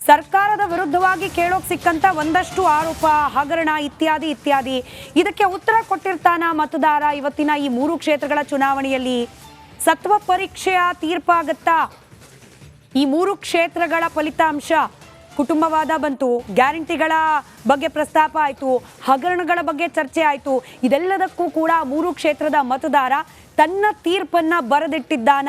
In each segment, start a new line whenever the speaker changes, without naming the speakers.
ಸರ್ಕಾರದ ವಿರುದ್ಧವಾಗಿ ಕೇಳೋಕ್ ಸಿಕ್ಕಂತ ಒಂದಷ್ಟು ಆರೋಪ, ಹಗರಣ ಇತ್ಯಾದಿ ಇತ್ಯಾದಿ. ಇದಕ್ಕೆ ಉತ್ತರ ಕೊಟ್ಟಿರ್ತಾನ ಮತದಾರ. ಇವತ್ತಿನ ಈ 3 ಕ್ಷೇತ್ರಗಳ ಚುನಾವಣೆಯಲ್ಲಿ ಸತ್ವ ಪರೀಕ್ಷೆಯ ತೀರ್ಪಾಗತ್ತಾ? ಈ 3 ಕ್ಷೇತ್ರಗಳ ಫಲಿತಾಂಶ, ಕುಟುಂಬವಾದ ಬಂತು, ಗ್ಯಾರಂಟಿಗಳ ಬಗ್ಗೆ ಪ್ರಸ್ತಾಪ ಆಯಿತು, ಹಗರಣಗಳ ಬಗ್ಗೆ ಚರ್ಚೆ ಆಯಿತು. ಇದೆಲ್ಲದಕ್ಕೂ ಕೂಡ 3 ಕ್ಷೇತ್ರದ ಮತದಾರ ತನ್ನ ತೀರ್ಪನ್ನ ಬರೆದಿಟ್ಟಿದ್ದಾನ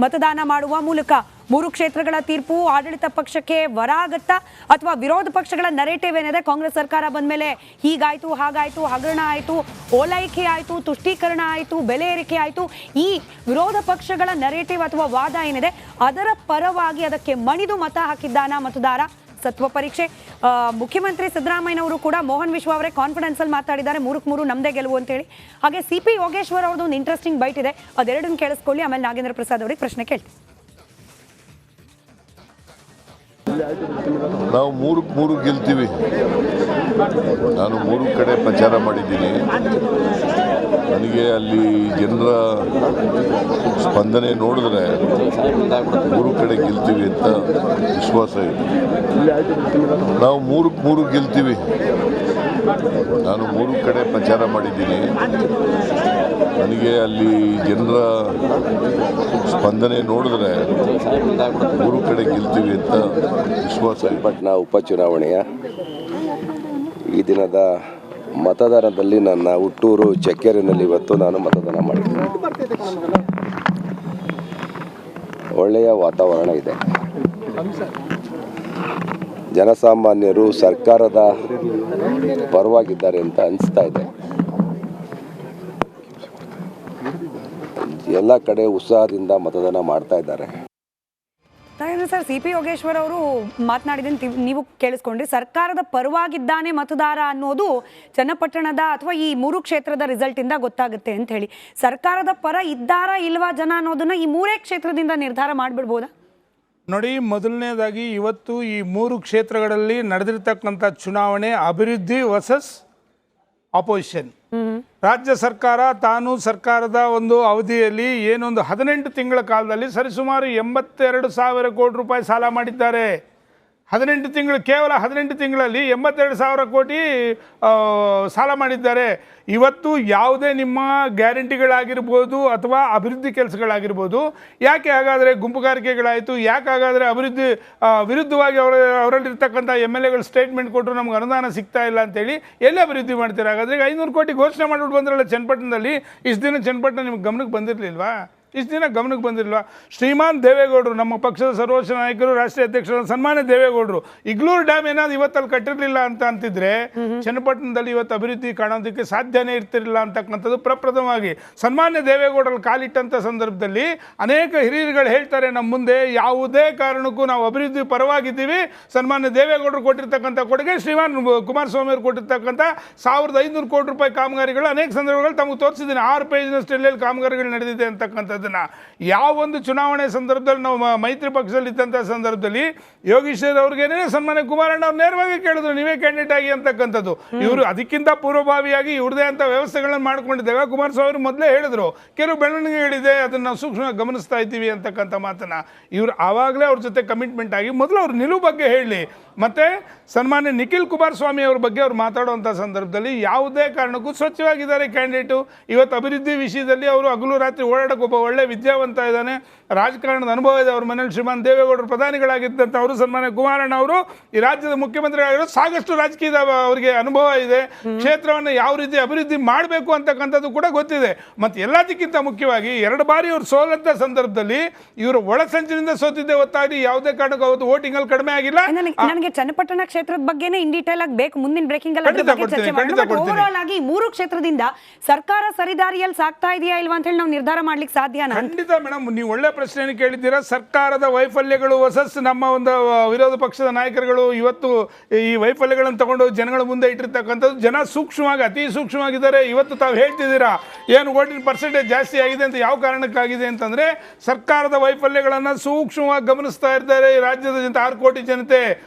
ಮತದಾನ ಮಾಡುವ ಮೂಲಕ. 3 ಕ್ಷೇತ್ರಗಳ ತೀರ್ಪು ಆಡಳಿತ ಪಕ್ಷಕ್ಕೆ ವರ ಆಗತ್ತಾ ಅಥವಾ ವಿರೋಧ ಪಕ್ಷಗಳ ನರೇಟಿವ್ ಏನಿದೆ, ಕಾಂಗ್ರೆಸ್ ಸರ್ಕಾರ ಬಂದ್ಮೇಲೆ ಹೀಗಾಯ್ತು, ಹಾಗಾಯ್ತು, ಹಗರಣ ಆಯಿತು, ಓಲೈಕೆ ಆಯಿತು, ತುಷ್ಟೀಕರಣ ಆಯಿತು, ಬೆಲೆ ಏರಿಕೆ ಆಯಿತು, ಈ ವಿರೋಧ ಪಕ್ಷಗಳ ನರೇಟಿವ್ ಅಥವಾ ವಾದ ಏನಿದೆ ಅದರ ಪರವಾಗಿ ಅದಕ್ಕೆ ಮಣಿದು ಮತ ಹಾಕಿದ್ದಾನ ಮತದಾರ? ಸತ್ವ ಪರೀಕ್ಷೆ. ಮುಖ್ಯಮಂತ್ರಿ ಸಿದ್ದರಾಮಯ್ಯನವರು ಕೂಡ ಮೋಹನ್ ವಿಶ್ವ ಅವರೇ ಕಾನ್ಫಿಡೆನ್ಸ್ ಅಲ್ಲಿ ಮಾತಾಡಿದ್ದಾರೆ, 3ಕ್ಕೆ 3 ನಮ್ದೇ ಗೆಲುವು ಅಂತೇಳಿ. ಹಾಗೆ CP ಯೋಗೇಶ್ವರ್ ಅವ್ರದ್ದು ಒಂದು ಇಂಟ್ರೆಸ್ಟಿಂಗ್ ಬೈಟ್ ಇದೆ, ಅದೆರಡನ್ನು ಕೇಳಿಸ್ಕೊಳ್ಳಿ, ಆಮೇಲೆ ನಾಗೇಂದ್ರ ಪ್ರಸಾದ್ ಅವರಿಗೆ ಪ್ರಶ್ನೆ ಕೇಳ್ತೀವಿ.
ನಾವು 3 ಗೆಲ್ತೀವಿ. ನಾನು 3 ಕಡೆ ಪ್ರಚಾರ ಮಾಡಿದ್ದೀನಿ. ನನಗೆ ಅಲ್ಲಿ ಜನರ ಸ್ಪಂದನೆ ನೋಡಿದ್ರೆ 3 ಕಡೆ ಗೆಲ್ತೀವಿ ಅಂತ ವಿಶ್ವಾಸ ಇದೆ. ನಾವು 3 ಗೆಲ್ತೀವಿ. ನಾನು 3 ಕಡೆ ಪ್ರಚಾರ ಮಾಡಿದ್ದೀನಿ. ನನಗೆ ಅಲ್ಲಿ ಜನರ ಸ್ಪಂದನೆ ನೋಡಿದ್ರೆ 3 ಕಡೆ ಗೆಲ್ತೀವಿ ಅಂತ ವಿಶ್ವಾಸ.
ಪಟ್ನಾ ಉಪಚುನಾವಣೆಯ ಈ ದಿನದ ಮತದಾನದಲ್ಲಿ ನನ್ನ ಹುಟ್ಟೂರು ಚಕ್ಕೇರಿನಲ್ಲಿ ಇವತ್ತು ನಾನು ಮತದಾನ ಮಾಡಿದ್ದೀನಿ. ಒಳ್ಳೆಯ ವಾತಾವರಣ ಇದೆ. ಜನಸಾಮಾನ್ಯರು ಸರ್ಕಾರದ ಪರವಾಗಿದ್ದಾರೆ ಅಂತ ಅನಿಸ್ತಾ ಇದೆ. ಎಲ್ಲ ಕಡೆ ಉತ್ಸಾಹದಿಂದ ಮತದಾನ ಮಾಡ್ತಾ ಇದ್ದಾರೆ.
ಸರ್, CP ಯೋಗೇಶ್ವರ್ ಅವರು ಮಾತನಾಡಿದ್ದನ್ನು ನೀವು ಕೇಳಿಸ್ಕೊಂಡ್ರಿ. ಸರ್ಕಾರದ ಪರವಾಗಿದ್ದಾನೆ ಮತದಾರ ಅನ್ನೋದು ಚನ್ನಪಟ್ಟಣದ ಅಥವಾ ಈ 3 ಕ್ಷೇತ್ರದ ರಿಸಲ್ಟ್ ಇಂದ ಗೊತ್ತಾಗುತ್ತೆ ಅಂತ ಹೇಳಿ. ಸರ್ಕಾರದ ಪರ ಇದ್ದಾರಾ ಇಲ್ವಾ ಜನ ಅನ್ನೋದನ್ನ ಈ 3 ಕ್ಷೇತ್ರದಿಂದ ನಿರ್ಧಾರ ಮಾಡಿಬಿಡ್ಬೋದಾ?
ನೋಡಿ, ಮೊದಲನೇದಾಗಿ ಇವತ್ತು ಈ 3 ಕ್ಷೇತ್ರಗಳಲ್ಲಿ ನಡೆದಿರ್ತಕ್ಕಂಥ ಚುನಾವಣೆ ಅಭಿವೃದ್ಧಿ ವರ್ಸಸ್ ಅಪೋಸಿಷನ್. ರಾಜ್ಯ ಸರ್ಕಾರ ತಾನು ಸರ್ಕಾರದ ಒಂದು ಅವಧಿಯಲ್ಲಿ ಏನೊಂದು 18 ತಿಂಗಳ ಕಾಲದಲ್ಲಿ ಸರಿಸುಮಾರು 82,000 ಕೋಟಿ ರೂಪಾಯಿ ಸಾಲ ಮಾಡಿದ್ದಾರೆ. 18 ತಿಂಗಳು, ಕೇವಲ 18 ತಿಂಗಳಲ್ಲಿ 82,000 ಕೋಟಿ ಸಾಲ ಮಾಡಿದ್ದಾರೆ. ಇವತ್ತು ಯಾವುದೇ ನಿಮ್ಮ ಗ್ಯಾರಂಟಿಗಳಾಗಿರ್ಬೋದು ಅಥವಾ ಅಭಿವೃದ್ಧಿ ಕೆಲಸಗಳಾಗಿರ್ಬೋದು, ಯಾಕೆ ಹಾಗಾದರೆ ಗುಂಪುಗಾರಿಕೆಗಳಾಯಿತು, ಯಾಕೆ ಹಾಗಾದರೆ ಅಭಿವೃದ್ಧಿ ವಿರುದ್ಧವಾಗಿ ಅವರಲ್ಲಿರ್ತಕ್ಕಂಥ MLAಗಳು ಸ್ಟೇಟ್ಮೆಂಟ್ ಕೊಟ್ಟರು ನಮ್ಗೆ ಅನುದಾನ ಸಿಗ್ತಾ ಇಲ್ಲ ಅಂತೇಳಿ ಎಲ್ಲಿ ಅಭಿವೃದ್ಧಿ ಮಾಡ್ತೀರಾ? ಹಾಗಾದರೆ 500 ಕೋಟಿ ಘೋಷಣೆ ಮಾಡಿಬಿಟ್ಟು ಬಂದ್ರಲ್ಲ ಚನ್ನಪಟ್ಟಣದಲ್ಲಿ. ಇಷ್ಟು ದಿನ ಚನ್ನಪಟ್ಟಣ ನಿಮ್ಗೆ ಗಮನಕ್ಕೆ ಬಂದಿರಲಿಲ್ವಾ? ಇಷ್ಟು ದಿನ ಗಮನಕ್ಕೆ ಬಂದಿರಲಿಲ್ಲ. ಶ್ರೀಮಾನ್ ದೇವೇಗೌಡರು, ನಮ್ಮ ಪಕ್ಷದ ಸರ್ವೋಚ್ಚ ನಾಯಕರು, ರಾಷ್ಟ್ರೀಯ ಅಧ್ಯಕ್ಷರು ಸನ್ಮಾನ್ಯ ದೇವೇಗೌಡರು, ಇಗ್ಲೂರು ಡ್ಯಾಮ್ ಏನಾದ್ರು ಇವತ್ತಲ್ಲಿ ಕಟ್ಟಿರಲಿಲ್ಲ ಅಂತಿದ್ರೆ ಚನ್ನಪಟ್ಟಣದಲ್ಲಿ ಇವತ್ತು ಅಭಿವೃದ್ಧಿ ಕಾಣೋದಕ್ಕೆ ಸಾಧ್ಯನೇ ಇರ್ತಿರಲಿಲ್ಲ ಅಂತಕ್ಕಂಥದ್ದು ಪ್ರಪ್ರಥಮವಾಗಿ ಸನ್ಮಾನ್ಯ ದೇವೇಗೌಡರಲ್ಲಿ ಕಾಲಿಟ್ಟಂಥ ಸಂದರ್ಭದಲ್ಲಿ ಅನೇಕ ಹಿರಿಯರುಗಳು ಹೇಳ್ತಾರೆ, ನಮ್ಮ ಮುಂದೆ ಯಾವುದೇ ಕಾರಣಕ್ಕೂ ನಾವು ಅಭಿವೃದ್ಧಿ ಪರವಾಗಿದ್ದೀವಿ. ಸನ್ಮಾನ್ಯ ದೇವೇಗೌಡರು ಕೊಟ್ಟಿರ್ತಕ್ಕಂಥ ಕೊಡುಗೆ, ಶ್ರೀಮಾನ್ ಕುಮಾರಸ್ವಾಮಿ ಅವರು ಕೊಟ್ಟಿರ್ತಕ್ಕಂಥ 1,500 ಕೋಟಿ ರೂಪಾಯಿ ಕಾಮಗಾರಿಗಳು ಅನೇಕ ಸಂದರ್ಭಗಳು ತಮಗೆ ತೋರಿಸಿದ್ದೀನಿ. 6 ಪೇಜ್ನಷ್ಟು ಎಲ್ಲೆಲ್ಲಿ ಕಾಮಗಾರಿಗಳು ನಡೆದಿದೆ ಅಂತಕ್ಕಂಥದ್ದು. ಯಾವ ಒಂದು ಚುನಾವಣೆ ಸಂದರ್ಭದಲ್ಲಿ ನಾವು ಮೈತ್ರಿ ಪಕ್ಷದಲ್ಲಿ ಇದ್ದಂಥ ಸಂದರ್ಭದಲ್ಲಿ ಯೋಗೀಶ್ವರ್ ಅವ್ರಿಗೇನೆ ಸನ್ಮಾನ್ಯ ಕುಮಾರಣ್ಣ ಅವ್ರು ನೇರವಾಗಿ ಕೇಳಿದ್ರು, ನೀವೇ ಕ್ಯಾಂಡಿಡೇಟ್ ಆಗಿ ಅಂತಕ್ಕಂಥದ್ದು. ಇವರು ಅದಕ್ಕಿಂತ ಪೂರ್ವಭಾವಿಯಾಗಿ ಇವ್ರದೇ ಅಂತ ವ್ಯವಸ್ಥೆಗಳನ್ನು ಮಾಡ್ಕೊಂಡಿದ್ದೇವೆ. ಕುಮಾರಸ್ವಾಮಿ ಅವರು ಮೊದಲೇ ಹೇಳಿದ್ರು, ಕೆಲವು ಬೆಳವಣಿಗೆಗಳಿದೆ, ಅದನ್ನು ನಾವು ಸೂಕ್ಷ್ಮವಾಗಿ ಗಮನಿಸ್ತಾ ಇದ್ದೀವಿ ಅಂತಕ್ಕಂಥ ಮಾತನ್ನ ಇವರು ಆವಾಗಲೇ ಅವ್ರ ಜೊತೆ ಕಮಿಟ್ಮೆಂಟ್ ಆಗಿ ಮೊದಲು ಅವ್ರ ನಿಲುವು ಬಗ್ಗೆ ಹೇಳಿ. ಮತ್ತು ಸನ್ಮಾನ್ಯ ನಿಖಿಲ್ ಕುಮಾರಸ್ವಾಮಿ ಅವ್ರ ಬಗ್ಗೆ ಅವ್ರು ಮಾತಾಡುವಂಥ ಸಂದರ್ಭದಲ್ಲಿ ಯಾವುದೇ ಕಾರಣಕ್ಕೂ ಸ್ವಚ್ಛವಾಗಿದ್ದಾರೆ ಕ್ಯಾಂಡಿಡೇಟು. ಇವತ್ತು ಅಭಿವೃದ್ಧಿ ವಿಷಯದಲ್ಲಿ ಅವರು ಹಗಲು ರಾತ್ರಿ ಓಡಾಡಕ್ಕೆ ಒಬ್ಬ ಒಳ್ಳೆ ವಿದ್ಯಾವಂತ ಇದ್ದಾನೆ, ರಾಜಕಾರಣದ ಅನುಭವ ಇದೆ ಅವ್ರ ಮನೇಲಿ. ಶ್ರೀಮಾನ್ ದೇವೇಗೌಡರು ಪ್ರಧಾನಿಗಳಾಗಿದ್ದಂಥ ಅವರು, ಸನ್ಮಾನ್ಯ ಕುಮಾರಣ್ಣ ಅವರು ಈ ರಾಜ್ಯದ ಮುಖ್ಯಮಂತ್ರಿಗಳಾಗಿರೋದು, ಸಾಕಷ್ಟು ರಾಜಕೀಯದ ಅವರಿಗೆ ಅನುಭವ ಇದೆ. ಕ್ಷೇತ್ರವನ್ನು ಯಾವ ರೀತಿ ಅಭಿವೃದ್ಧಿ ಮಾಡಬೇಕು ಅಂತಕ್ಕಂಥದ್ದು ಕೂಡ ಗೊತ್ತಿದೆ. ಮತ್ತು ಎಲ್ಲದಕ್ಕಿಂತ ಮುಖ್ಯವಾಗಿ 2 ಬಾರಿ ಇವರು ಸೋಲಂತ ಸಂದರ್ಭದಲ್ಲಿ ಇವರು ಒಳಸಂಚಿನಿಂದ ಸೋತಿದ್ದೆ ಹೊತ್ತಾಗಿ ಯಾವುದೇ ಕಾರಣಕ್ಕೂ ಅವತ್ತು ವೋಟಿಂಗ್ ಅಲ್ಲಿ ಕಡಿಮೆ ಆಗಿಲ್ಲ.
ನನಗೆ ಚನ್ನಪಟ್ಟಣ ಕ್ಷೇತ್ರದ ಬಗ್ಗೆನೇ ಇನ್ ಡೀಟೇಲ್ ಆಗಿ ಬೇಕು, ಮುಂದಿನ ಬ್ರೇಕಿಂಗ್ ಅಲ್ಲಿ ಚರ್ಚೆ ಮಾಡೋಣ. ಓವರಾಲ್ ಆಗಿ 3 ಕ್ಷೇತ್ರದಿಂದ ಸರ್ಕಾರ ಸರಿದಾರಿಯಲ್ಲಿ ಸಾಕ್ತಾ ಇದೆಯಾ ಇಲ್ವಾ ಅಂತ ಹೇಳಿ ನಾವು ನಿರ್ಧಾರ ಮಾಡ್ಲಿಕ್ಕೆ ಸಾಧ್ಯನಾ?
ಖಂಡಿತ ಮೇಡಮ್, ನೀವು ಒಳ್ಳೆ ಪ್ರಶ್ನೆ ಕೇಳಿದ್ದೀರಾ. ಸರ್ಕಾರದ ವೈಫಲ್ಯಗಳು ವರ್ಸಸ್ ನಮ್ಮ ಒಂದು ವಿರೋಧ ಪಕ್ಷದ ನಾಯಕರುಗಳು ಇವತ್ತು ಈ ವೈಫಲ್ಯಗಳನ್ನು ತಗೊಂಡು ಜನಗಳ ಮುಂದೆ ಇಟ್ಟಿರ್ತಕ್ಕಂಥದ್ದು. ಜನ ಸೂಕ್ಷ್ಮವಾಗಿ, ಅತಿ ಸೂಕ್ಷ್ಮವಾಗಿದ್ದಾರೆ. ಇವತ್ತು ತಾವು ಹೇಳ್ತಿದ್ದೀರಾ ಏನು ವೋಟಿಂಗ್ ಪರ್ಸೆಂಟೇಜ್ ಜಾಸ್ತಿ ಆಗಿದೆ ಅಂತ. ಯಾವ ಕಾರಣಕ್ಕಾಗಿದೆ ಅಂತಂದ್ರೆ ಸರ್ಕಾರದ ವೈಫಲ್ಯಗಳನ್ನು ಸೂಕ್ಷ್ಮವಾಗಿ ಗಮನಿಸ್ತಾ ಇದ್ದಾರೆ ಈ ರಾಜ್ಯದ ಜನತೆ, 6 ಕೋಟಿ ಜನತೆ.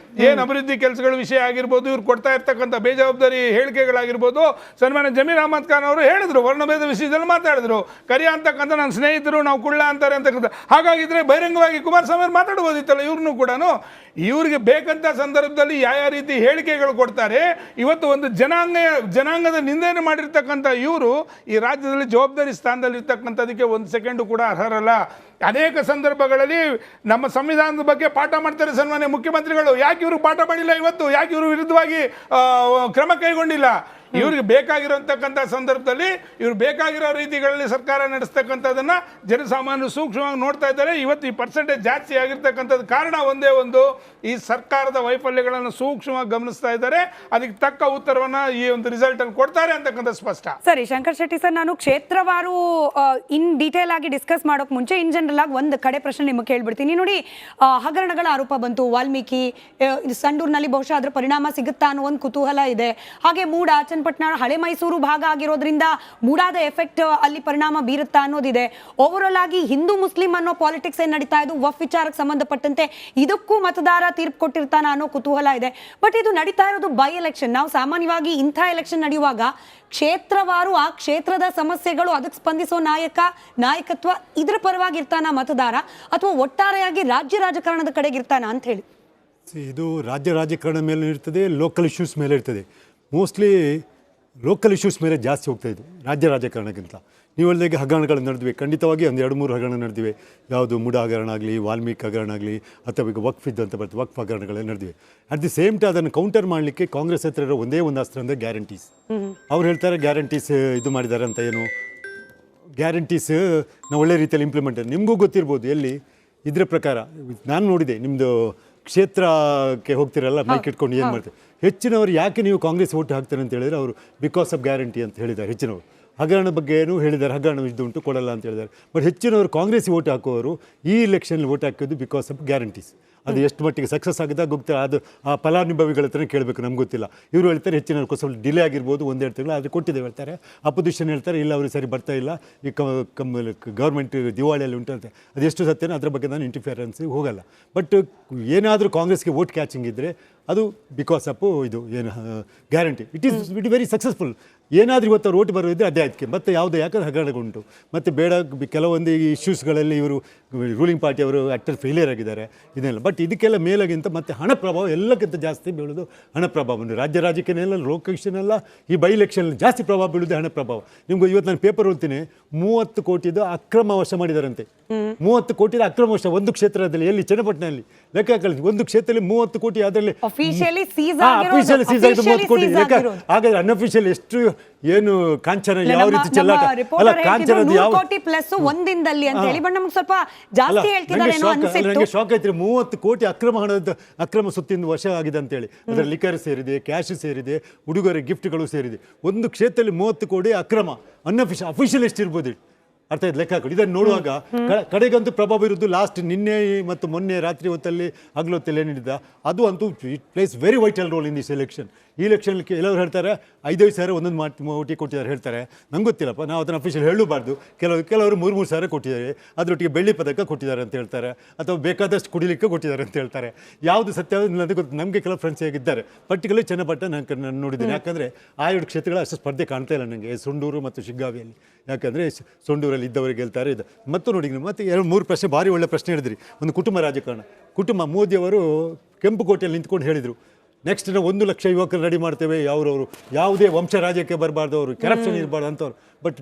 ಏನು ಅಭಿವೃದ್ಧಿ ಕೆಲಸಗಳ ವಿಷಯ ಆಗಿರ್ಬೋದು, ಇವ್ರು ಕೊಡ್ತಾ ಇರ್ತಕ್ಕಂಥ ಬೇಜವಾಬ್ದಾರಿ ಹೇಳಿಕೆಗಳಾಗಿರ್ಬೋದು. ಸನ್ಮಾನ್ಯ ಜಮೀರ್ ಅಹಮದ್ ಖಾನ್ ಅವರು ಹೇಳಿದ್ರು, ವರ್ಣಭೇದ ವಿಷಯದಲ್ಲಿ ಮಾತಾಡಿದ್ರು. ಕರಿಯ ಅಂತಕ್ಕಂಥ ನನ್ನ ಸ್ನೇಹಿತ ರೈತರು ನಾವು ಕುಳ್ಳ ಅಂತಾರೆ ಅಂತಕ್ಕಂಥ. ಹಾಗಾಗಿದ್ರೆ ಬಹಿರಂಗವಾಗಿ ಕುಮಾರಸ್ವಾಮಿ ಅವರು ಮಾತಾಡ್ಬೋದಿತ್ತಲ್ಲ ಇವ್ರನ್ನೂ ಕೂಡ. ಇವ್ರಿಗೆ ಬೇಕಂತ ಸಂದರ್ಭದಲ್ಲಿ ಯಾವ ರೀತಿ ಹೇಳಿಕೆಗಳು ಕೊಡ್ತಾರೆ. ಇವತ್ತು ಒಂದು ಜನಾಂಗದ ನಿಂದೆಯನ್ನು ಮಾಡಿರ್ತಕ್ಕಂಥ ಇವರು ಈ ರಾಜ್ಯದಲ್ಲಿ ಜವಾಬ್ದಾರಿ ಸ್ಥಾನದಲ್ಲಿ ಇರ್ತಕ್ಕಂಥದಕ್ಕೆ ಒಂದು ಸೆಕೆಂಡು ಕೂಡ ಅರ್ಹರಲ್ಲ. ಅನೇಕ ಸಂದರ್ಭಗಳಲ್ಲಿ ನಮ್ಮ ಸಂವಿಧಾನದ ಬಗ್ಗೆ ಪಾಠ ಮಾಡ್ತಾರೆ ಸನ್ಮಾನ್ಯ ಮುಖ್ಯಮಂತ್ರಿಗಳು. ಯಾಕೆ ಇವರು ಪಾಠ ಮಾಡಿಲ್ಲ ಇವತ್ತು? ಯಾಕೆ ಇವರು ವಿರುದ್ಧವಾಗಿ ಕ್ರಮ ಕೈಗೊಂಡಿಲ್ಲ? ಇವ್ರಿಗೆ ಬೇಕಾಗಿರೋಂತಕ್ಕಂಥ ಸಂದರ್ಭದಲ್ಲಿ ಇವ್ರು ಬೇಕಾಗಿರೋ ರೀತಿಗಳಲ್ಲಿ ಸರ್ಕಾರ ನಡೆಸ್ತಕ್ಕಂಥದ್ದನ್ನ ಜನಸಾಮಾನ್ಯರು ಸೂಕ್ಷ್ಮವಾಗಿ ನೋಡ್ತಾ ಇದ್ದಾರೆ. ಇವತ್ತು ಈ ಪರ್ಸೆಂಟೇಜ್ ಜಾಸ್ತಿ ಆಗಿರ್ತಕ್ಕಂಥದ್ದು ಕಾರಣ ಒಂದೇ ಒಂದು, ಈ ಸರ್ಕಾರದ ವೈಫಲ್ಯಗಳನ್ನು ಸೂಕ್ಷ್ಮವಾಗಿ ಗಮನಿಸ್ತಾ ಇದ್ದಾರೆ. ಅದಕ್ಕೆ ತಕ್ಕ ಉತ್ತರವನ್ನ ಈ ಒಂದು ರಿಸಲ್ಟ್ ಅಲ್ಲಿ ಕೊಡ್ತಾರೆ ಅಂತಕ್ಕಂಥ ಸ್ಪಷ್ಟ.
ಸರಿ ಶಂಕರ್ ಶೆಟ್ಟಿ ಸರ್, ನಾನು ಕ್ಷೇತ್ರವಾರು ಇನ್ ಡೀಟೇಲ್ ಆಗಿ ಡಿಸ್ಕಸ್ ಮಾಡೋಕೆ ಮುಂಚೆ ಇನ್ ಜನರಲ್ ಆಗಿ ಒಂದು ಕಡೆ ಪ್ರಶ್ನೆ ನಿಮಗೆ ಕೇಳ್ಬಿಡ್ತೀನಿ. ನೋಡಿ, ಹಗರಣಗಳ ಆರೋಪ ಬಂತು ವಾಲ್ಮೀಕಿ ಸಂಡೂರಿನಲ್ಲಿ, ಬಹುಶಃ ಅದರ ಪರಿಣಾಮ ಸಿಗುತ್ತಾ ಅನ್ನೋ ಒಂದು ಕುತೂಹಲ ಇದೆ. ಹಾಗೆ ಮೂಡ ಚನ್ನಪಟ್ಟಣ ಹಳೆ ಮೈಸೂರು ಭಾಗ ಆಗಿರೋದ್ರಿಂದ ಮೂಡಾದ ಎಫೆಕ್ಟ್ ಅಲ್ಲಿ ಪರಿಣಾಮ ಬೀರುತ್ತಾ ಅನ್ನೋದಿದೆ. ಓವರ್ ಆಗಿ ಹಿಂದೂ ಮುಸ್ಲಿಂ ಅನ್ನೋ ಪಾಲಿಟಿಕ್ಸ್ ಏನ್ ನಡೀತಾ ಇದು ವಫ್ ವಿಚಾರಕ್ಕೆ ಸಂಬಂಧಪಟ್ಟಂತೆ ಇದಕ್ಕೂ ಮತದಾರ ತೀರ್ಪು ಕೊಟ್ಟಿರ್ತಾನ ಅನ್ನೋ ಕುತೂಹಲ ಇದೆ. ಬಟ್ ಇದು ನಡೀತಾ ಇರೋದು ಬೈ ಎಲೆಕ್ಷನ್. ನಾವು ಸಾಮಾನ್ಯವಾಗಿ ಇಂಥ ಎಲೆಕ್ಷನ್ ನಡೆಯುವಾಗ ಕ್ಷೇತ್ರವಾರು ಆ ಕ್ಷೇತ್ರದ ಸಮಸ್ಯೆಗಳು, ಅದಕ್ಕೆ ಸ್ಪಂದಿಸೋ ನಾಯಕತ್ವ ಇದ್ರ ಪರವಾಗಿರ್ತಾನ ಮತದಾರ, ಅಥವಾ ಒಟ್ಟಾರೆಯಾಗಿ ರಾಜ್ಯ ರಾಜಕಾರಣದ ಕಡೆಗಿರ್ತಾನ ಅಂತ ಹೇಳಿ?
ಇದು ರಾಜ್ಯ ರಾಜಕಾರಣ ಮೇಲೆ ಇರ್ತದೆ, ಲೋಕಲ್ ಇಶ್ಯೂಸ್ ಮೇಲೆ ಇರ್ತದೆ. ಮೋಸ್ಟ್ಲಿ ಲೋಕಲ್ ಇಶ್ಯೂಸ್ ಮೇಲೆ ಜಾಸ್ತಿ ಹೋಗ್ತಾ ಇದೆ ರಾಜ್ಯ ರಾಜಕಾರಣಕ್ಕಿಂತ. ನೀವು ಹೇಳಿದಾಗೆ ಹಗರಣಗಳು ನಡೆದಿವೆ, ಖಂಡಿತವಾಗಿ ಒಂದು 2-3 ಹಗರಣ ನಡೆದಿವೆ. ಯಾವುದು ಮೂಡ ಹಗರಣ ಆಗಲಿ, ವಾಲ್ಮೀಕಿ ಹಗರಣ ಆಗಲಿ, ಅಥವಾ ಈಗ ವಕ್ಫ್ ಅಂತ ಬರ್ತದೆ, ವಕ್ಫ್ ಹಗರಣಗಳೇ ನಡೆದಿವೆ. ಅಟ್ ದಿ ಸೇಮ್ ಟೈಮ್ ಅದನ್ನು ಕೌಂಟರ್ ಮಾಡಲಿಕ್ಕೆ ಕಾಂಗ್ರೆಸ್ ಹತ್ರ ಇರೋ ಒಂದೇ ಒಂದು ಅಸ್ತ್ರ ಅಂದರೆ ಗ್ಯಾರಂಟೀಸ್. ಅವ್ರು ಹೇಳ್ತಾರೆ ಗ್ಯಾರಂಟೀಸ್ ಇದು ಮಾಡಿದ್ದಾರೆ ಅಂತ. ಏನು ಗ್ಯಾರಂಟೀಸ್ ನಾವು ಒಳ್ಳೆ ರೀತಿಯಲ್ಲಿ ಇಂಪ್ಲಿಮೆಂಟ್. ನಿಮಗೂ ಗೊತ್ತಿರ್ಬೋದು ಎಲ್ಲಿ ಇದ್ರ ಪ್ರಕಾರ. ನಾನು ನೋಡಿದೆ, ನಿಮ್ಮದು ಕ್ಷೇತ್ರಕ್ಕೆ ಹೋಗ್ತಿರಲ್ಲ ಮೈಕ್ ಇಟ್ಕೊಂಡು ಏನು ಮಾಡ್ತಾರೆ. ಹೆಚ್ಚಿನವರು ಯಾಕೆ ನೀವು ಕಾಂಗ್ರೆಸ್ ಓಟ್ ಹಾಕ್ತಾರೆ ಅಂತ ಹೇಳಿದರೆ ಅವರು ಬಿಕಾಸ್ ಆಫ್ ಗ್ಯಾರಂಟಿ ಅಂತ ಹೇಳಿದ್ದಾರೆ ಹೆಚ್ಚಿನವರು. ಹಗರಣ ಬಗ್ಗೆ ಏನು ಹೇಳಿದ್ದಾರೆ, ಹಗರಣ ಇದ್ದುಂಟು ಕೊಡಲ್ಲ ಅಂತ ಹೇಳಿದ್ದಾರೆ. ಬಟ್ ಹೆಚ್ಚಿನವರು ಕಾಂಗ್ರೆಸ್ ಓಟ್ ಹಾಕುವವರು ಈ ಇಲೆಕ್ಷನಲ್ಲಿ ಓಟ್ ಹಾಕೋದು ಬಿಕಾಸ್ ಆಫ್ ಗ್ಯಾರಂಟೀಸ್. ಅದು ಎಷ್ಟು ಮಟ್ಟಿಗೆ ಸಕ್ಸಸ್ ಆಗಿದೆ ಗೊತ್ತಿಲ್ಲ. ಅದು ಆ ಫಲಾನುಭವಿಗಳ ಹತ್ರ ಕೇಳಬೇಕು, ನಮ್ಗೆ ಗೊತ್ತಿಲ್ಲ. ಇವರು ಹೇಳ್ತಾರೆ ಹೆಚ್ಚಿನವ್ರಿಗೆ ಸ್ವಲ್ಪ ಡಿಲೇ ಆಗಿರ್ಬೋದು, 1-2 ತಿಂಗಳು ಆದರೆ ಕೊಟ್ಟಿದ್ದೇವೆ ಹೇಳ್ತಾರೆ. ಅಪೋಸಿಷನ್ ಹೇಳ್ತಾರೆ ಇಲ್ಲ ಅವ್ರಿಗೆ ಸರಿ ಬರ್ತಾ ಇಲ್ಲ, ಈ ಗೌರ್ಮೆಂಟ್ ದಿವಾಳಿಯಲ್ಲಿ ಉಂಟಂತೆ. ಅದೆಷ್ಟು ಸತ್ಯನೋ ಅದ್ರ ಬಗ್ಗೆ ನಾನು ಇಂಟಿಫಿಯರೆನ್ಸಿಗೆ ಹೋಗಲ್ಲ. ಬಟ್ ಏನಾದರೂ ಕಾಂಗ್ರೆಸ್ಗೆ ವೋಟ್ ಕ್ಯಾಚಿಂಗ್ ಇದ್ದರೆ ಅದು ಬಿಕಾಸ್ ಆಫ್ ಇದು ಏನು ಗ್ಯಾರಂಟಿ. It very successful. ಏನಾದರೂ ಇವತ್ತು ಅವ್ರು ಓಟ್ ಬರೋದಿದ್ರೆ ಅದೇ ಅದಕ್ಕೆ. ಮತ್ತು ಯಾವುದೇ ಯಾಕಂದ್ರೆ ಹಗರಣಗುಂಟು ಮತ್ತು ಬೇಡ ಕೆಲವೊಂದು ಇಶ್ಯೂಸ್ಗಳಲ್ಲಿ ಇವರು ರೂಲಿಂಗ್ ಪಾರ್ಟಿಯವರು ಆ್ಯಕ್ಟರ್ ಫೇಲಿಯರ್ ಆಗಿದ್ದಾರೆ ಇದೆಲ್ಲ. ಬಟ್ ಇದಕ್ಕೆಲ್ಲ ಮೇಲಾಗಿಂತ ಮತ್ತು ಹಣ ಪ್ರಭಾವ ಎಲ್ಲಕ್ಕಿಂತ ಜಾಸ್ತಿ ಬೀಳೋದು ಹಣ ಪ್ರಭಾವ. ರಾಜ್ಯ ರಾಜಕೀಯನೆಲ್ಲ ಲೋಕೇಶನೆಲ್ಲ ಈ ಬೈ ಎಲೆಕ್ಷನಲ್ಲಿ ಜಾಸ್ತಿ ಪ್ರಭಾವ ಬೀಳೋದು ಹಣ ಪ್ರಭಾವ. ನಿಮ್ಗೆ ಇವತ್ತು ನಾನು ಪೇಪರ್ ಓದ್ತೀನಿ, 30 ಕೋಟಿದು ಅಕ್ರಮ ವಶ ಮಾಡಿದಾರಂತೆ. 30 ಕೋಟಿದ ಅಕ್ರಮ ವಶ ಒಂದು ಕ್ಷೇತ್ರದಲ್ಲಿ, ಎಲ್ಲಿ ಚನ್ನಪಟ್ಟಣದಲ್ಲಿ ಲೆಕ್ಕ ಹಾಕಿ ಒಂದು ಕ್ಷೇತ್ರದಲ್ಲಿ 30 ಕೋಟಿ. ಅದರಲ್ಲಿ
ಅಫಿಷಿಯಲಿ ಸೀಸ್
ಅಫಿಷಿಯಲಿ ಸೀಸ್ ಆಗಿದೆ 30 ಕೋಟಿ ಲೆಕ್ಕ. ಹಾಗಾದ್ರೆ ಅನ್ಅಫಿಷಿಯಲ್ ಎಷ್ಟು ಏನು ಕಾಂಚನ ಯಾವ ರೀತಿ ಚೆಲ್ಲಾಟ ಅಲ್ಲ, ಕಾಂಚನದ್ದು ಯಾವ
ಕೋಟಿ ಪ್ಲಸ್ ಒಂದಿನದಲ್ಲಿ ಅಂತ ಹೇಳಿ. ಬಟ್ ನಮ್ಗೆ ಸ್ವಲ್ಪ ಜಾಸ್ತಿ ಹೇಳ್ತಿದ್ದಾರೆ ಏನೋ ಅನ್ಸಿತ್ತು.
ನನಗೆ ಶಾಕ್ ಆಯ್ತು. 30 ಕೋಟಿ ಅಕ್ರಮ ಸೊತ್ತಿಂದ ವಶ ಆಗಿದೆ ಅಂತೇಳಿ. ಅದರ ಲಿಕರ್ ಸೇರಿದೆ, ಕ್ಯಾಶ್ ಸೇರಿದೆ, ಉಡುಗೊರೆ ಗಿಫ್ಟ್ಗಳು ಸೇರಿದೆ. ಒಂದು ಕ್ಷೇತ್ರದಲ್ಲಿ 30 ಕೋಟಿ ಅಕ್ರಮ. ಅಫಿಷಿಯಲ್ ಎಷ್ಟಿರ್ಬೋದು ಅರ್ಥ ಆಯ್ತು ಲೆಕ್ಕ ಹಾಕೊಂಡು. ಇದನ್ನು ನೋಡುವಾಗ ಕಡೆಗಂತೂ ಪ್ರಭಾವ ಇರೋದು ಲಾಸ್ಟ್ ನಿನ್ನೆ ಮತ್ತು ಮೊನ್ನೆ ರಾತ್ರಿ ಹೊತ್ತಲ್ಲಿ ಹಗಲು ಹೊತ್ತಲ್ಲಿ ಏನಿದ್ದ ಅದು ಅಂತೂ it place very vital role in this election. ಈ ಎಲೆಕ್ಷನ್ಗೆ ಕೆಲವರು ಹೇಳ್ತಾರೆ 5-5 ಸಾವಿರ ಒಂದೊಂದು ಓಟಿ ಕೊಟ್ಟಿದ್ದಾರೆ ಹೇಳ್ತಾರೆ. ನಂಗೆ ಗೊತ್ತಿಲ್ಲಪ್ಪ, ನಾವು ಅದನ್ನು ಅಫಿಷಿಯಲ್ ಹೇಳಬಾರ್ದು. ಕೆಲವರು 3-3 ಸಾವಿರ ಕೊಟ್ಟಿದ್ದಾರೆ, ಅದರೊಟ್ಟಿಗೆ ಬೆಳ್ಳಿ ಪದಕ ಕೊಟ್ಟಿದ್ದಾರೆ ಅಂತ ಹೇಳ್ತಾರೆ, ಅಥವಾ ಬೇಕಾದಷ್ಟು ಕುಡಿಲಿಕ್ಕೆ ಕೊಟ್ಟಿದ್ದಾರೆ ಅಂತ ಹೇಳ್ತಾರೆ. ಯಾವುದು ಸತ್ಯ ನನಗೆ ಗೊತ್ತು. ನಮಗೆ ಕೆಲವು ಫ್ರೆಂಡ್ಸ್ ಹೇಗಿದ್ದಾರೆ, ಪರ್ಟಿಕ್ಯುಲರ್ ಚನ್ನಪಟ್ಟಣ ನಾನು ನೋಡಿದ್ದೀನಿ. ಯಾಕಂದರೆ ಆ 2 ಕ್ಷೇತ್ರಗಳ ಅಷ್ಟು ಸ್ಪರ್ಧೆ ಕಾಣ್ತಾ ಇಲ್ಲ ನನಗೆ, ಸೊಂಡೂರು ಮತ್ತು ಶಿಗ್ಗಾವಿಯಲ್ಲಿ. ಯಾಕಂದರೆ ಸೊಂಡೂರಲ್ಲಿ ಇದ್ದವರಿಗೆ ಹೇಳ್ತಾರೆ ಇದು. ಮತ್ತು ನೋಡಿ, ಮತ್ತೆ 2-3 ಪ್ರಶ್ನೆ ಭಾರಿ ಒಳ್ಳೆ ಪ್ರಶ್ನೆ ಹೇಳಿದ್ರಿ. ಒಂದು ಕುಟುಂಬ ರಾಜಕಾರಣ. ಮೋದಿಯವರು ಕೆಂಪುಕೋಟೆಯಲ್ಲಿ ನಿಂತ್ಕೊಂಡು ಹೇಳಿದರು, ನೆಕ್ಸ್ಟ್ 1 ಲಕ್ಷ ಯುವಕರು ರೆಡಿ ಮಾಡ್ತೇವೆ, ಯಾವುದೇ ವಂಶ ರಾಜ್ಯಕ್ಕೆ ಬರಬಾರ್ದು, ಅವರು ಕರಪ್ಷನ್ ಇರಬಾರ್ದು ಅಂತವ್ರು. ಬಟ್